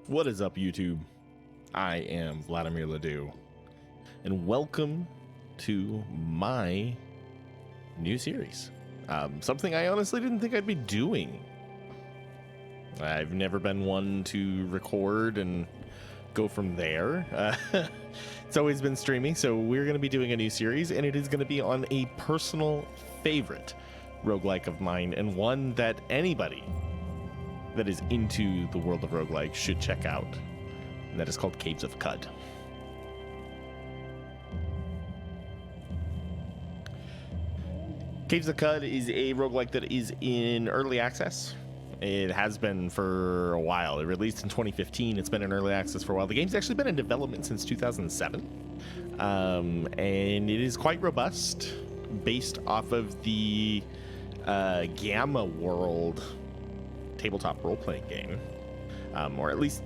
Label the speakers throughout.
Speaker 1: What is up, YouTube? I am Vladimir Ledoux, and welcome to my new series. Something I honestly didn't think I'd be doing. I've never been one to record and go from there. It's always been streaming, so we're going to be doing a new series, and it is going to be on a personal favorite roguelike of mine, and one that anybody that is into the world of roguelike should check out, and that is called Caves of Qud. Caves of Qud is a roguelike that is in early access. It has been for a while. It released in 2015. It's been in early access for a while. The game's actually been in development since 2007, and it is quite robust, based off of the Gamma World tabletop role-playing game, or at least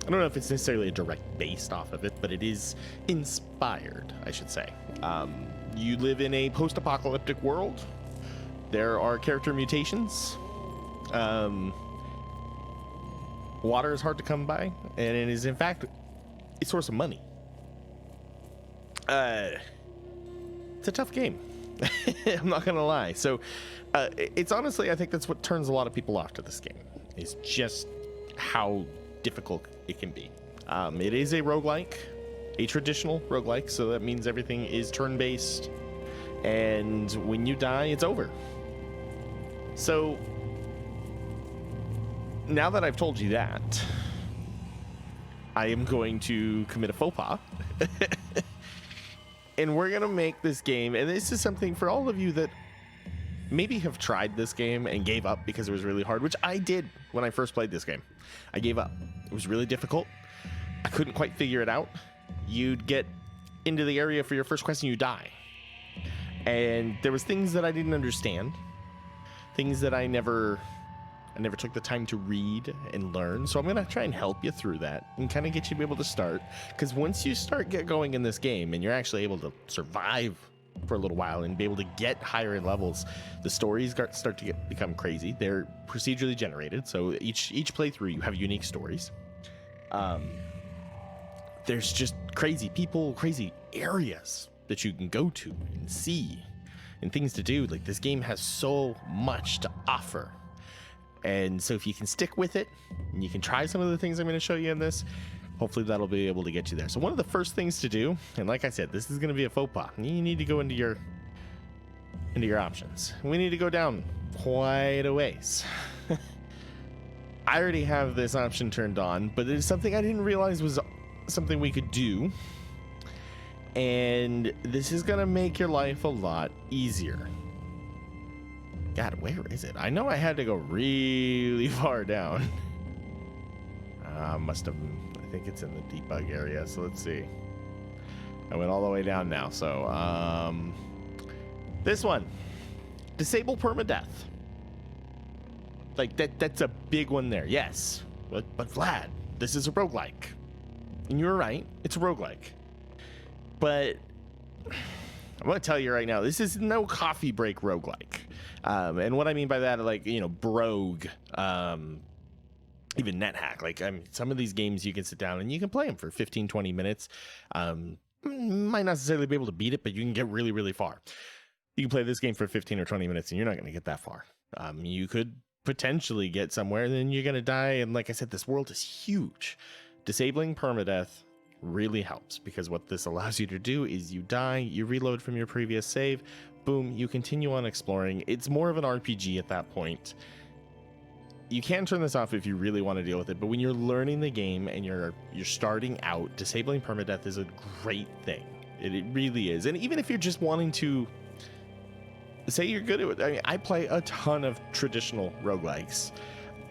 Speaker 1: I don't know if it's necessarily a direct based off of it, but it is inspired, I should say. You live in a post-apocalyptic world. There are character mutations. Water is hard to come by, and it is in fact a source of money. It's a tough game. I'm not gonna lie. So it's honestly, I think that's what turns a lot of people off to this game, is just how difficult it can be. It is a roguelike, a traditional roguelike, so that means everything is turn-based, and when you die, it's over. So now that I've told you that, I am going to commit a faux pas. And we're going to make this game, and this is something for all of you that maybe have tried this game and gave up because it was really hard, which I did when I first played this game. I gave up. It was really difficult. I couldn't quite figure it out. You'd get into the area for your first quest and you die. And there was things that I didn't understand, things that I never took the time to read and learn. So I'm going to try and help you through that and kind of get you to be able to start. Because once you get going in this game and you're actually able to survive for a little while and be able to get higher levels, the stories start to become crazy. They're procedurally generated. So each playthrough, you have unique stories. There's just crazy people, crazy areas that you can go to and see and things to do. Like, this game has so much to offer. And so if you can stick with it and you can try some of the things I'm going to show you in this, hopefully that'll be able to get you there. So one of the first things to do, and like I said, this is going to be a faux pas. You need to go into your options. We need to go down quite a ways. I already have this option turned on, but it is something I didn't realize was something we could do. And this is going to make your life a lot easier. God, where is it? I know I had to go really far down. I think it's in the debug area, so let's see. I went all the way down now, so this one, disable permadeath. Like, that's a big one there, yes. But Vlad, this is a roguelike. And you're right, it's a roguelike. But I'm going to tell you right now, this is no coffee break roguelike. And what I mean by that, like, Brogue, even NetHack. Like, some of these games you can sit down and you can play them for 15, 20 minutes. Might not necessarily be able to beat it, but you can get really, really far. You can play this game for 15 or 20 minutes and you're not going to get that far. You could potentially get somewhere and then you're going to die. And like I said, this world is huge. Disabling permadeath really helps, because what this allows you to do is you die, you reload from your previous save, boom, you continue on exploring. It's more of an RPG at that point. You can turn this off if you really want to deal with it, but when you're learning the game and you're starting out, disabling permadeath is a great thing. It really is. And even if you're just wanting to say you're good at it, I play a ton of traditional roguelikes.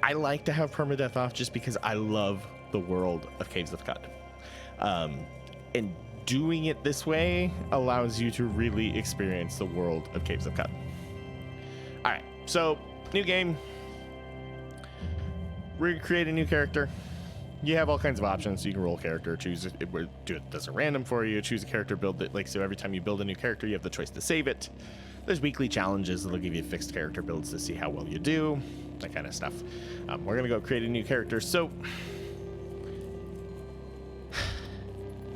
Speaker 1: I like to have permadeath off just because I love the world of Caves of Qud. And doing it this way allows you to really experience the world of Caves of Qud. All right, so new game. We're gonna create a new character. You have all kinds of options. You can roll a character, choose it, does a random for you, choose a character, build it. Like, so every time you build a new character, you have the choice to save it. There's weekly challenges that'll give you fixed character builds to see how well you do, that kind of stuff. We're gonna go create a new character. So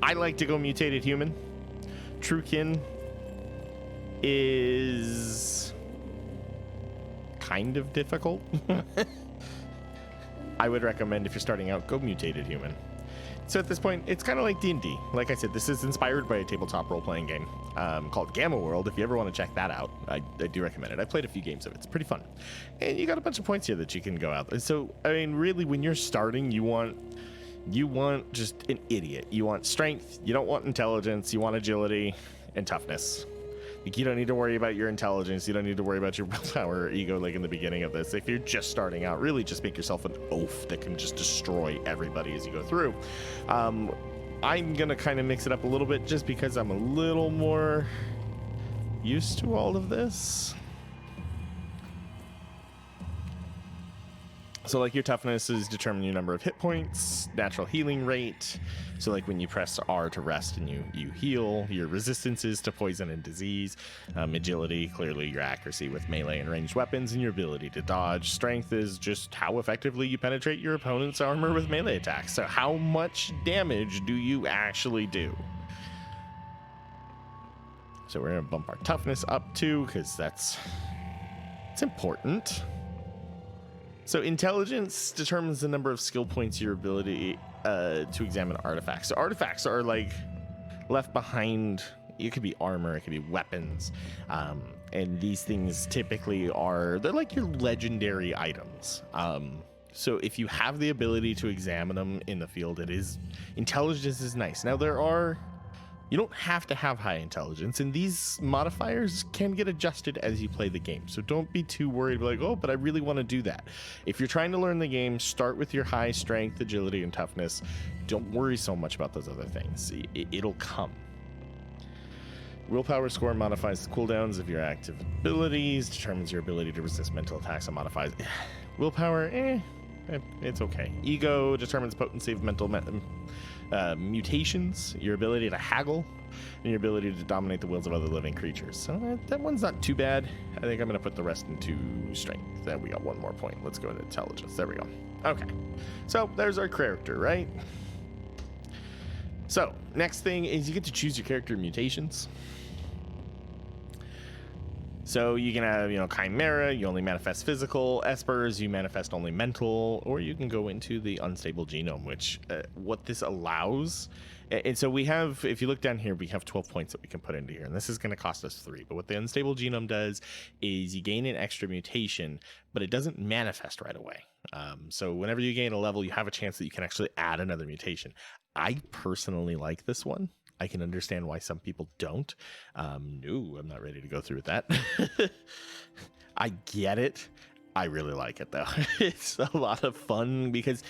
Speaker 1: I like to go mutated human. Truekin is kind of difficult. I would recommend if you're starting out, go mutated human. So at this point, it's kind of like D&D. Like I said, this is inspired by a tabletop role-playing game called Gamma World. If you ever want to check that out, I do recommend it. I played a few games of it. It's pretty fun. And you got a bunch of points here that you can go out. So, I mean, really, when you're starting, you want just an idiot. You want strength. You don't want intelligence. You want agility and toughness. Like, you don't need to worry about your intelligence. You don't need to worry about your willpower or ego like in the beginning of this. If you're just starting out, really just make yourself an oaf that can just destroy everybody as you go through. I'm going to kind of mix it up a little bit just because I'm a little more used to all of this. So like your toughness is determining your number of hit points, natural healing rate. So like when you press R to rest and you heal, your resistances to poison and disease, agility, clearly your accuracy with melee and ranged weapons, and your ability to dodge. Strength is just how effectively you penetrate your opponent's armor with melee attacks. So how much damage do you actually do? So we're gonna bump our toughness up too, because it's important. So intelligence determines the number of skill points, your ability to examine artifacts. So artifacts are like left behind. It could be armor, it could be weapons. And these things typically they're like your legendary items. So if you have the ability to examine them in the field, intelligence is nice. Now you don't have to have high intelligence, and these modifiers can get adjusted as you play the game. So don't be too worried, like, oh, but I really want to do that. If you're trying to learn the game, start with your high strength, agility, and toughness. Don't worry so much about those other things. It'll come. Willpower score modifies the cooldowns of your active abilities, determines your ability to resist mental attacks, and modifies willpower. It's okay. Ego determines potency of mental mutations, your ability to haggle, and your ability to dominate the wills of other living creatures. So that one's not too bad. I think I'm going to put the rest into strength. Then we got one more point. Let's go into intelligence. There we go. Okay. So there's our character, right? So next thing is you get to choose your character mutations. So you can have, Chimera, you only manifest physical. Espers, you manifest only mental. Or you can go into the unstable genome, which what this allows. And so we have, if you look down here, we have 12 points that we can put into here. And this is going to cost us 3. But what the unstable genome does is you gain an extra mutation, but it doesn't manifest right away. So whenever you gain a level, you have a chance that you can actually add another mutation. I personally like this one. I can understand why some people don't. No, I'm not ready to go through with that. I get it. I really like it, though. It's a lot of fun because,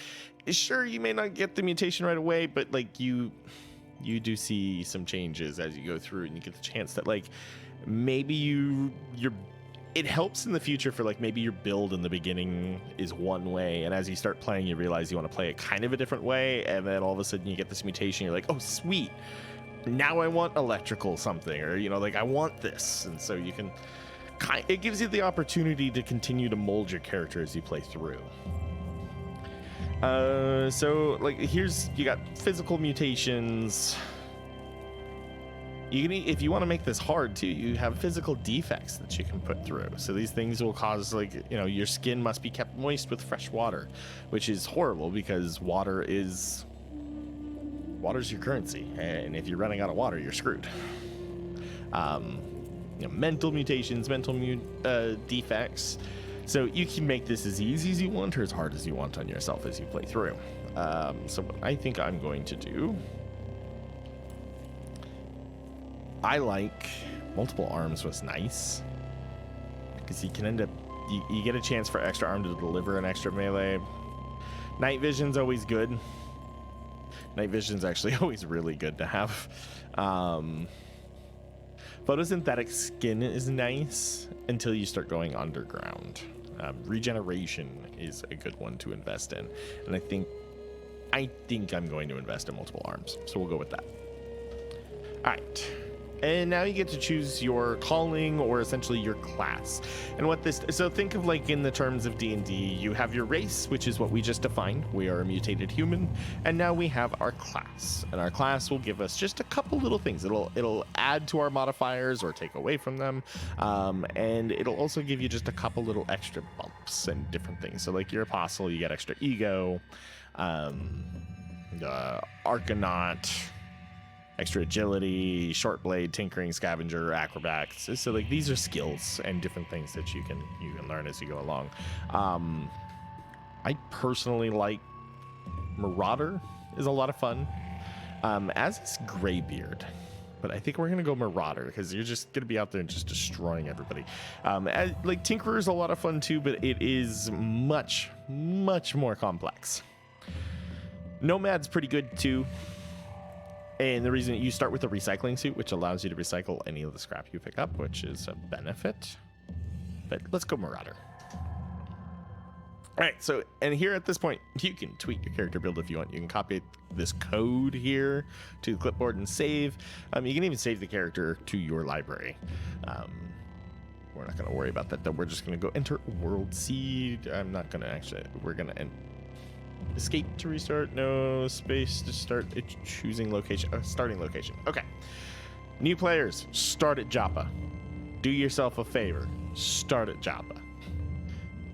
Speaker 1: sure, you may not get the mutation right away, but like you do see some changes as you go through, and you get the chance that like maybe it helps in the future for like maybe your build in the beginning is one way, and as you start playing, you realize you want to play it kind of a different way, and then all of a sudden you get this mutation. You're like, oh, sweet. Now I want electrical something, or like I want this, and so you can it gives you the opportunity to continue to mold your character as you play through. So like you got physical mutations. If you want to make this hard too, you have physical defects that you can put through. So these things will cause your skin must be kept moist with fresh water, which is horrible because water's your currency, and if you're running out of water, you're screwed. Mental mutations, mental defects. So you can make this as easy as you want or as hard as you want on yourself as you play through. So what I think I'm going to do, I like multiple arms was nice because you can end up you get a chance for extra arm to deliver an extra melee. Night vision's always good. Night vision's actually always really good to have. Photosynthetic skin is nice until you start going underground. Regeneration is a good one to invest in, and I think I'm going to invest in multiple arms, so we'll go with that. All right, And now you get to choose your calling, or essentially your class. And what this, so think of like in the terms of D&D, you have your race, which is what we just defined. We are a mutated human. And now we have our class. And our class will give us just a couple little things. It'll add to our modifiers or take away from them. And it'll also give you just a couple little extra bumps and different things. So like your apostle, you get extra ego, Arcanaut, extra agility, short blade, tinkering, scavenger, acrobats. So like these are skills and different things that you can learn as you go along. I personally like Marauder is a lot of fun, as is Greybeard, but I think we're gonna go Marauder because you're just gonna be out there and just destroying everybody. Like Tinkerer is a lot of fun too, but it is much more complex. Nomad's pretty good too. And the reason you start with a recycling suit, which allows you to recycle any of the scrap you pick up, which is a benefit. But let's go Marauder. All right, so, and here at this point, you can tweak your character build if you want. You can copy this code here to the clipboard and save. You can even save the character to your library. We're not going to worry about that, though. We're just going to go enter World Seed. I'm not going to actually, we're going to escape to restart. No space to start. It's choosing location. Starting location. Okay. New players, start at Joppa. Do yourself a favor. Start at Joppa.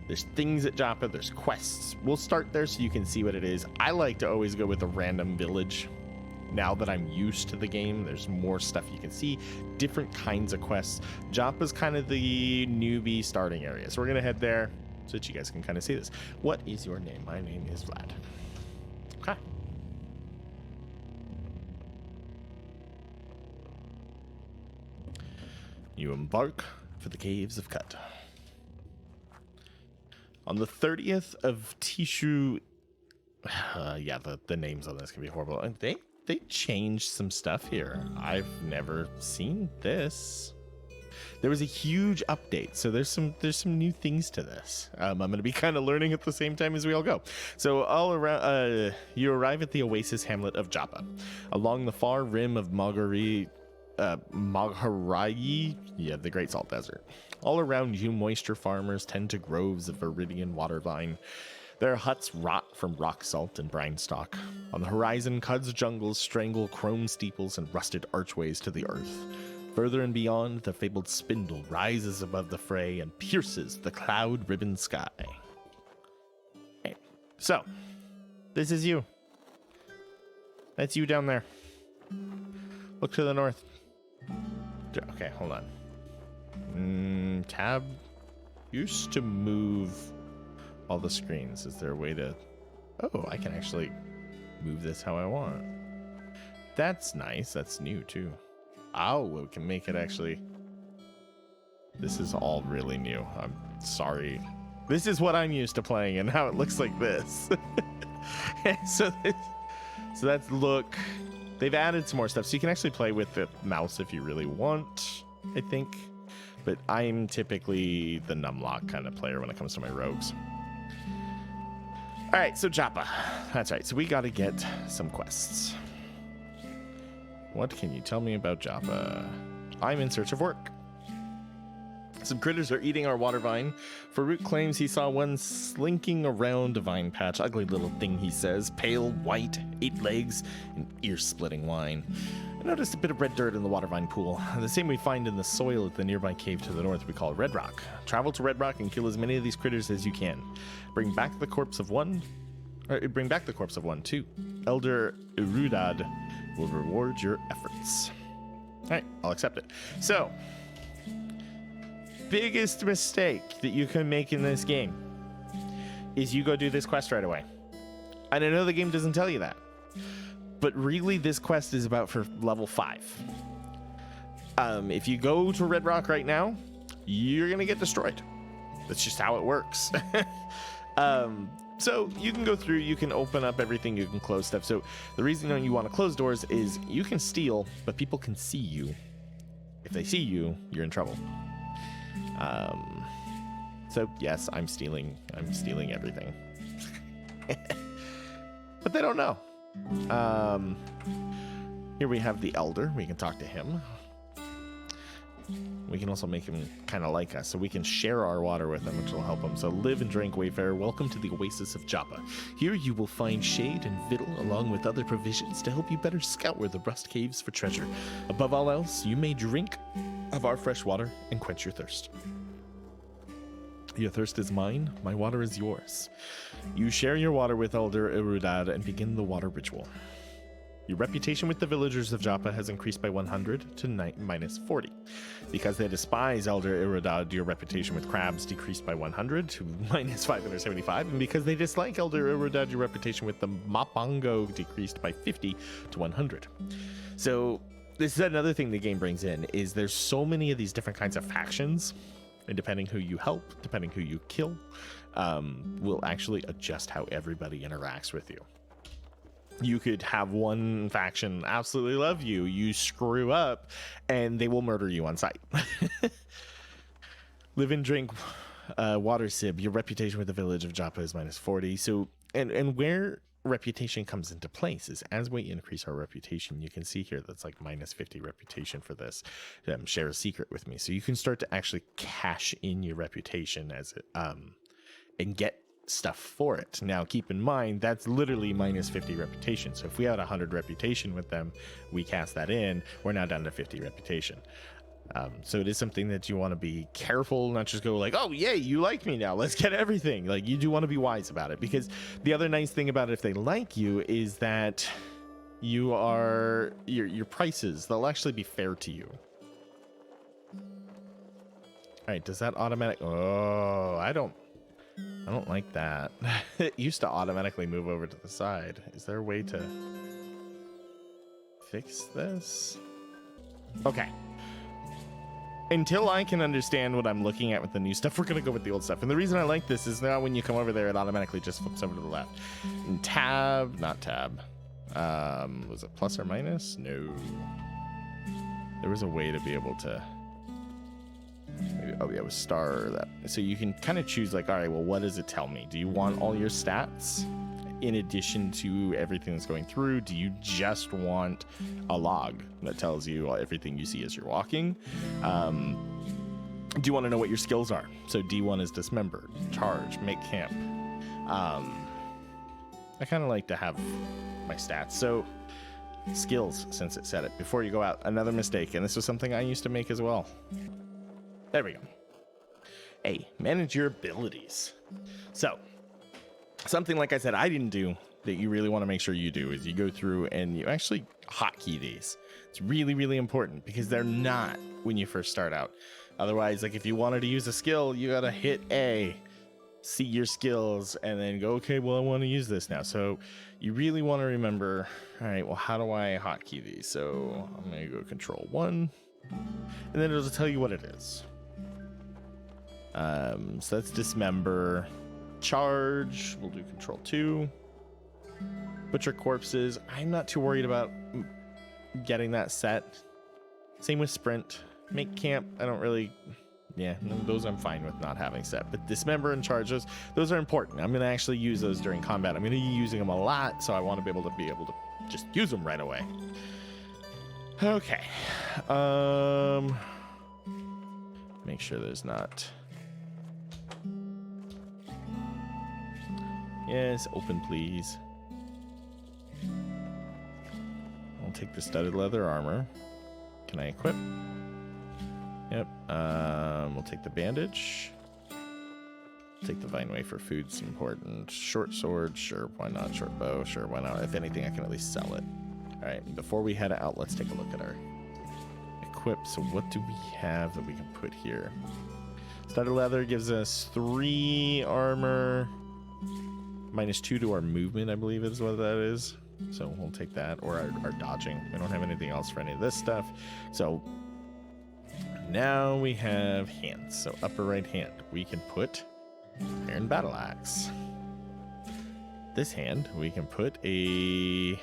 Speaker 1: There's things at Joppa. There's quests. We'll start there so you can see what it is. I like to always go with a random village. Now that I'm used to the game, there's more stuff you can see. Different kinds of quests. Joppa's kind of the newbie starting area. So we're going to head there so that you guys can kind of see this. What is your name? My name is Vlad. Okay. You embark for the Caves of Kut. On the 30th of Tishu... yeah, the names on this can be horrible. And they changed some stuff here. I've never seen this. There was a huge update, so there's some new things to this. I'm going to be kind of learning at the same time as we all go. So all around, you arrive at the oasis hamlet of Joppa, along the far rim of Magharayi, the Great Salt Desert. All around you, moisture farmers tend to groves of viridian water vine. Their huts rot from rock salt and brine stock. On the horizon, Kud's jungles strangle chrome steeples and rusted archways to the earth. Further and beyond, the fabled spindle rises above the fray and pierces the cloud-ribboned sky. Okay, so, this is you. That's you down there. Look to the north. Okay, hold on. Tab used to move all the screens. Is there a way to... Oh, I can actually move this how I want. That's nice. That's new, too. Oh, we can make it actually... This is all really new. I'm sorry. This is what I'm used to playing, and now it looks like this. So that's look. They've added some more stuff, so you can actually play with the mouse if you really want, I think. But I'm typically the numlock kind of player when it comes to my rogues. All right, so Joppa. That's right. So we got to get some quests. What can you tell me about Joppa? I'm in search of work. Some critters are eating our water vine. Farouk claims he saw one slinking around a vine patch. Ugly little thing, he says. Pale, white, 8 legs, and ear-splitting whine. I noticed a bit of red dirt in the water vine pool. The same we find in the soil at the nearby cave to the north we call Red Rock. Travel to Red Rock and kill as many of these critters as you can. Bring back the corpse of one, too. Elder Irudad will reward your efforts. All right, I'll accept it. So, biggest mistake that you can make in this game is you go do this quest right away. And I know the game doesn't tell you that, but really this quest is about for level 5. If you go to Red Rock right now, you're gonna get destroyed. That's just how it works. So you can go through, you can open up everything, you can close stuff. So the reason you want to close doors is you can steal, but people can see you. If they see you, you're in trouble. So yes, I'm stealing everything. But they don't know. Here we have the Elder. We can talk to him. We can also make him kind of like us, so we can share our water with him, which will help him. So live and drink, wayfarer. Welcome to the Oasis of Joppa. Here you will find shade and victual, along with other provisions to help you better scour the rust caves for treasure. Above all else, you may drink of our fresh water and quench your thirst. Your thirst is mine, my water is yours. You share your water with Elder Irudad and begin the water ritual. Your reputation with the villagers of Joppa has increased by 100 to minus 40. Because they despise Elder Irudad, your reputation with crabs decreased by 100 to minus 575. And because they dislike Elder Irudad, your reputation with the Mapongo decreased by 50 to 100. So this is another thing the game brings in, is there's so many of these different kinds of factions, and depending who you help, depending who you kill, will actually adjust how everybody interacts with you. You could have one faction absolutely love you, you screw up, and they will murder you on sight. Live and drink water sib. Your reputation with the village of Joppa is minus 40. So, and where reputation comes into place is as we increase our reputation, you can see here that's like minus 50 reputation for this. Share a secret with me. So you can start to actually cash in your reputation as it, and get stuff for it. Now keep in mind that's literally minus 50 reputation, so if we had 100 reputation with them, we cast that in, we're now down to 50 reputation. So it is something that you want to be careful, not just go like, oh yay, you like me now, let's get everything. Like, you do want to be wise about it, because the other nice thing about it, if they like you, is that you are your prices, they'll actually be fair to you. All right, does that automatic? Oh, I don't like that. It used to automatically move over to the side. Is there a way to fix this? Okay. Until I can understand what I'm looking at with the new stuff, we're going to go with the old stuff. And the reason I like this is now when you come over there, it automatically just flips over to the left. And tab, not tab. Was it plus or minus? No. There was a way to be able to... Maybe, oh yeah, it was star that. So you can kind of choose like, all right, well, what does it tell me? Do you want all your stats in addition to everything that's going through? Do you just want a log that tells you everything you see as you're walking? Do you want to know what your skills are? So D1 is dismember, charge, make camp. I kind of like to have my stats. So skills, since it said it before you go out, another mistake, and this was something I used to make as well. There we go. A, manage your abilities. So, something like I said I didn't do that you really want to make sure you do is you go through and you actually hotkey these. It's really, really important because they're not when you first start out. Otherwise, like if you wanted to use a skill, you gotta hit A, see your skills, and then go, okay, well, I want to use this now. So you really want to remember, all right, well, how do I hotkey these? So I'm gonna go Control 1, and then it'll tell you what it is. So that's dismember. Charge, we'll do Control 2. Butcher corpses, I'm not too worried about getting that set. Same with sprint. Make camp, I don't really, yeah, those I'm fine with not having set. But dismember and charge, those are important. I'm going to actually use those during combat. I'm going to be using them a lot, so I want to be able to just use them right away. Okay. Make sure there's not... Yes, open please. I'll take the studded leather armor. Can I equip? Yep. We'll take the bandage. Take the vine wafer. Food's important. Short sword, sure, why not? Short bow, sure, why not? If anything, I can at least sell it. Alright, before we head out, let's take a look at our equip. So what do we have that we can put here? Studded leather gives us 3 armor. -2 to our movement, I believe is what that is. So we'll take that, or our dodging. We don't have anything else for any of this stuff. So now we have hands. So upper right hand, we can put iron battle axe. This hand, we can put a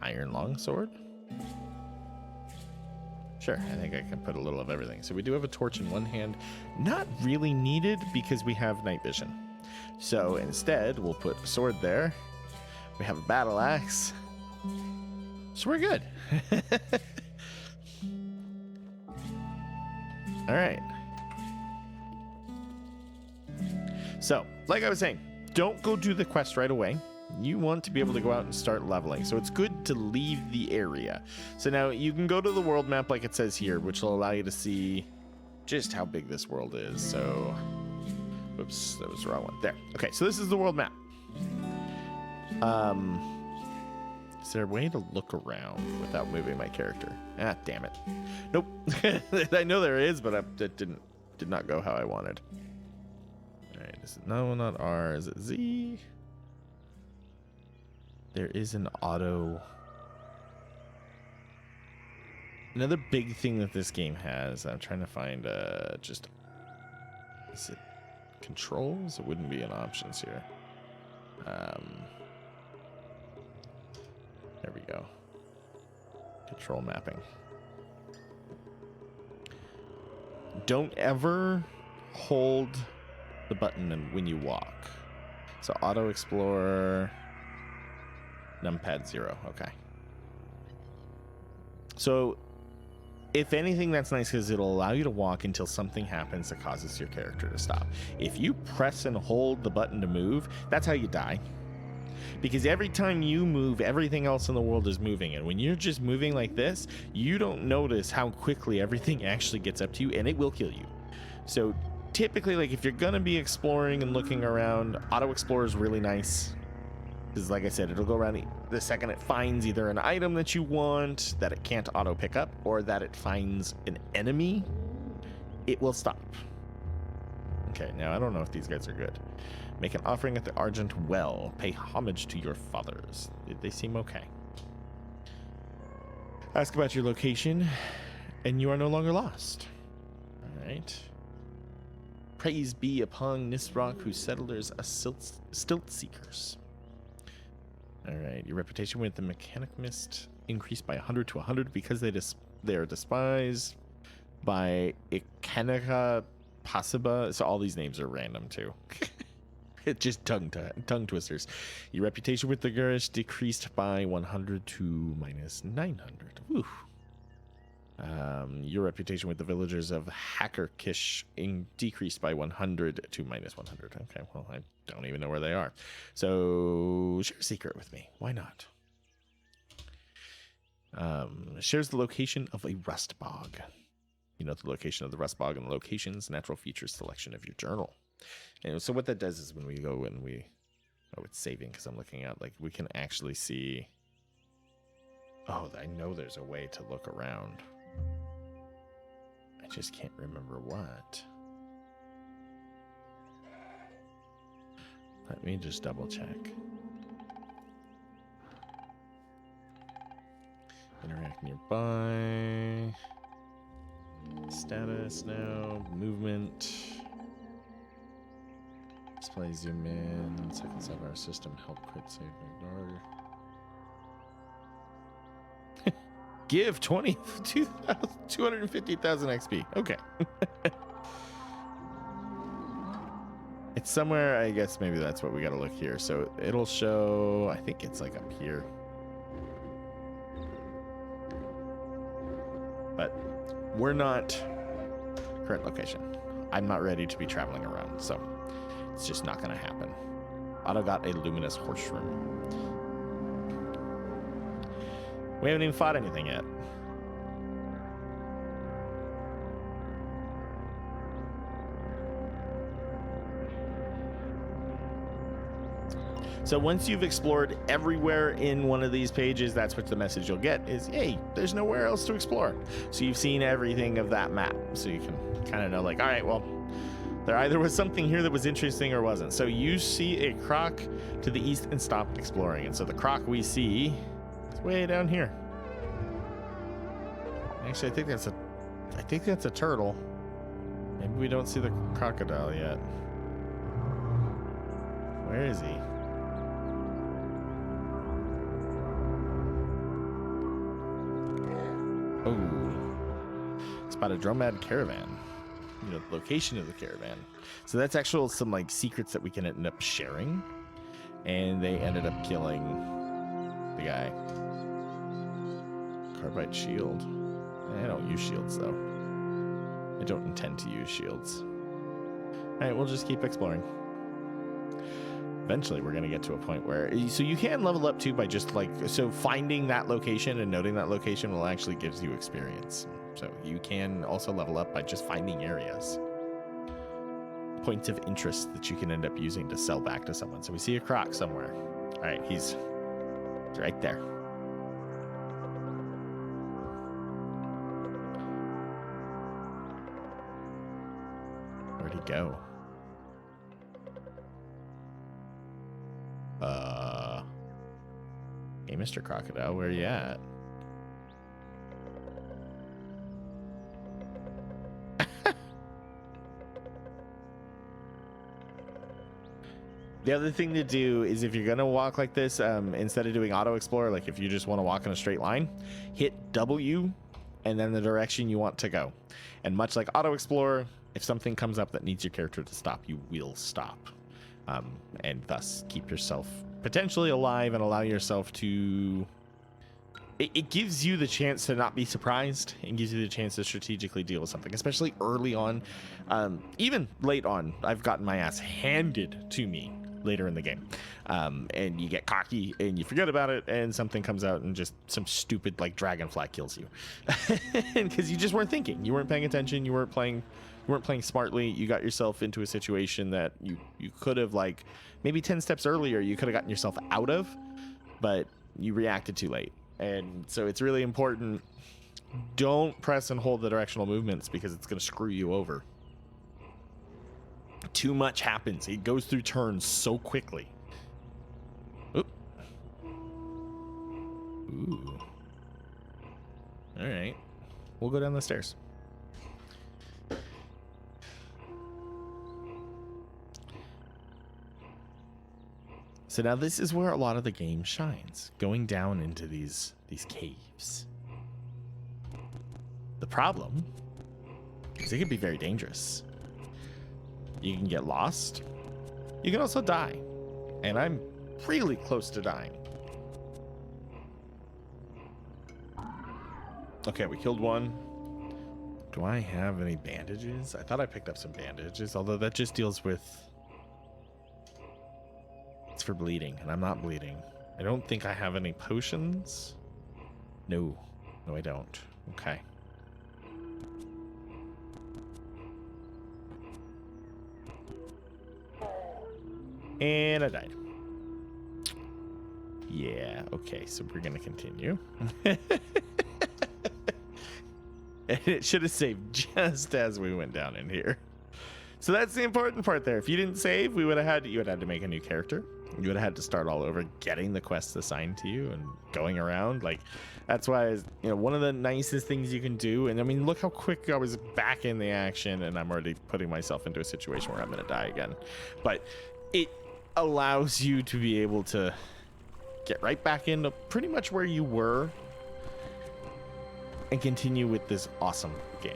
Speaker 1: iron longsword. Sure, I think I can put a little of everything. So we do have a torch in one hand. Not really needed because we have night vision. So instead, we'll put a sword there. We have a battle axe. So we're good. All right. So, like I was saying, don't go do the quest right away. You want to be able to go out and start leveling. So it's good to leave the area. So now you can go to the world map like it says here, which will allow you to see just how big this world is. So, whoops, that was the wrong one. There. Okay, so this is the world map. Is there a way to look around without moving my character? Ah, damn it. Nope. I know there is, but it did not go how I wanted. All right, is it no, not R? Is it Z? There is an auto. Another big thing that this game has, I'm trying to find just, is it controls? It wouldn't be in options here. There we go. Control mapping. Don't ever hold the button when you walk. So auto explorer, numpad 0. Okay. So if anything, that's nice because it'll allow you to walk until something happens that causes your character to stop. If you press and hold the button to move, that's how you die. Because every time you move, everything else in the world is moving. And when you're just moving like this, you don't notice how quickly everything actually gets up to you, and it will kill you. So typically, like if you're going to be exploring and looking around, auto explorer is really nice. Because like I said, it'll go around the second it finds either an item that you want that it can't auto pick up, or that it finds an enemy, it will stop. Okay, now I don't know if these guys are good. Make an offering at the Argent Well. Pay homage to your fathers. They seem okay. Ask about your location, and you are no longer lost. All right. Praise be upon Nisroch, whose settlers are stilt seekers. All right. Your reputation with the Mechanic Mist increased by 100 to 100 because they are despised by Ikanika Pasiba. So all these names are random too. It's just tongue twisters. Your reputation with the Gurish decreased by 100 to minus 900. Woo. Your reputation with the villagers of Hackerkish decreased by 100 to minus 100. Okay, well, I don't even know where they are. So share a secret with me. Why not? Shares the location of a rust bog. You know the location of the rust bog and the locations, natural features selection of your journal. And so what that does is when we go and it's saving because I'm looking at, like, we can actually see. Oh, I know there's a way to look around. I just can't remember what. Let me just double check. Interact nearby. Status now. Movement. Display zoom in. Seconds of our system. Help crit save ignore. Give 250,000 XP. Okay. It's somewhere, I guess maybe that's what we gotta look here. So it'll show, I think it's like up here. But we're not current location. I'm not ready to be traveling around, so it's just not gonna happen. Otto got a luminous horse room. We haven't even fought anything yet. So once you've explored everywhere in one of these pages, that's what the message you'll get is, hey, there's nowhere else to explore. So you've seen everything of that map. So you can kind of know, like, all right, well, there either was something here that was interesting or wasn't. So you see a croc to the east and stop exploring. And so the croc we see is way down here. Actually, I think that's a turtle. Maybe we don't see the crocodile yet. Where is he? Oh, spot a Dromad caravan. You know, the location of the caravan. So that's actual some like secrets that we can end up sharing, and they ended up killing the guy. Carbide shield. I don't use shields though. I don't intend to use shields. All right, we'll just keep exploring. Eventually, we're going to get to a point where... So you can level up, too, by just, like... So finding that location and noting that location will actually gives you experience. So you can also level up by just finding areas. Points of interest that you can end up using to sell back to someone. So we see a croc somewhere. All right, he's right there. Where'd he go? Hey, Mr. Crocodile, where you at? The other thing to do is if you're going to walk like this, instead of doing auto explore, like if you just want to walk in a straight line, hit W and then the direction you want to go. And much like auto explore, if something comes up that needs your character to stop, you will stop. And thus keep yourself potentially alive and allow yourself to... It gives you the chance to not be surprised and gives you the chance to strategically deal with something, especially early on. Even late on, I've gotten my ass handed to me later in the game. And you get cocky and you forget about it and something comes out and just some stupid like dragonfly kills you. Because you just weren't thinking. You weren't paying attention. You weren't playing smartly. You got yourself into a situation that you could have, like, maybe 10 steps earlier, you could have gotten yourself out of, but you reacted too late. And so it's really important. Don't press and hold the directional movements because it's going to screw you over. Too much happens. It goes through turns so quickly. Oop. Ooh. All right. We'll go down the stairs. So now this is where a lot of the game shines, going down into these caves. The problem is it can be very dangerous. You can get lost. You can also die. And I'm really close to dying. Okay, we killed one. Do I have any bandages? I thought I picked up some bandages, although that just deals with... It's for bleeding, and I'm not bleeding. I don't think I have any potions. No. No, I don't. Okay. And I died. Yeah, okay, so we're gonna continue. And it should have saved just as we went down in here. So that's the important part there. If you didn't save, you would have had to make a new character. You would have had to start all over, getting the quests assigned to you and going around. Like, that's why, one of the nicest things you can do. And I mean, look how quick I was back in the action, and I'm already putting myself into a situation where I'm going to die again. But it allows you to be able to get right back into pretty much where you were and continue with this awesome game.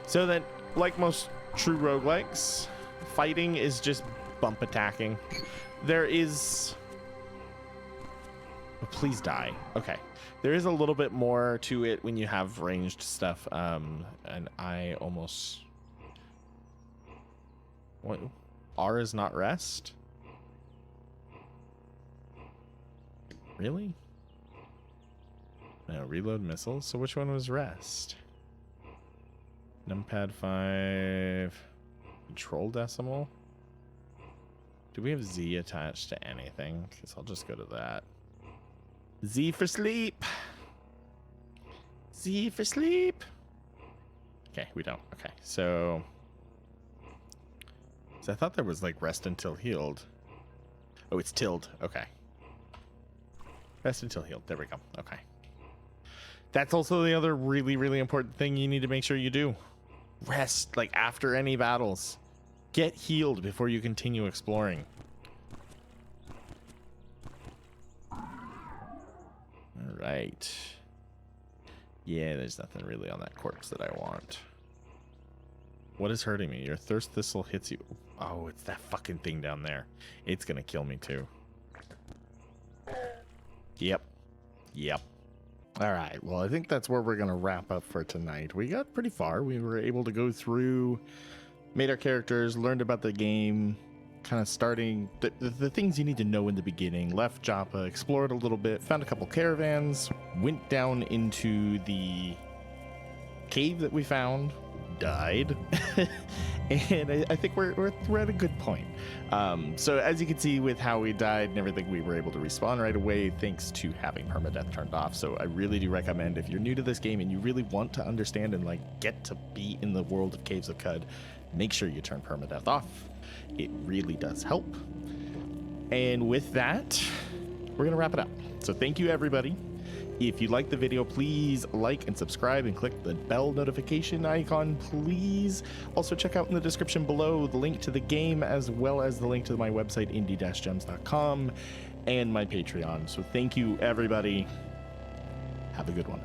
Speaker 1: So then, like most true roguelikes, fighting is just bump attacking. There is... Oh, please die. Okay. There is a little bit more to it when you have ranged stuff. And I almost... What? R is not rest? Really? No, reload missiles. So which one was rest? Numpad 5. Control decimal. Do we have Z attached to anything? Because I'll just go to that. Z for sleep. Z for sleep. Okay, we don't. Okay, so I thought there was like rest until healed. Oh, it's tilled. Okay. Rest until healed. There we go. Okay. That's also the other really, really important thing you need to make sure you do. Rest, like after any battles. Get healed before you continue exploring. All right. Yeah, there's nothing really on that corpse that I want. What is hurting me? Your thirst thistle hits you. Oh, it's that fucking thing down there. It's gonna kill me too. Yep. Yep. All right. Well, I think that's where we're going to wrap up for tonight. We got pretty far. We were able to go through, made our characters, learned about the game, kind of starting the things you need to know in the beginning, left Joppa, explored a little bit, found a couple caravans, went down into the cave that we found, died, and I think we're at a good point. So as you can see with how we died and everything, we were able to respawn right away thanks to having permadeath turned off. So I really do recommend, if you're new to this game and you really want to understand and like get to be in the world of Caves of Qud, make sure you turn permadeath off. It really does help. And with that, we're gonna wrap it up. So thank you, everybody. If you like the video, please like and subscribe and click the bell notification icon, please. Also check out in the description below the link to the game, as well as the link to my website, indie-gems.com, and my Patreon. So thank you, everybody. Have a good one.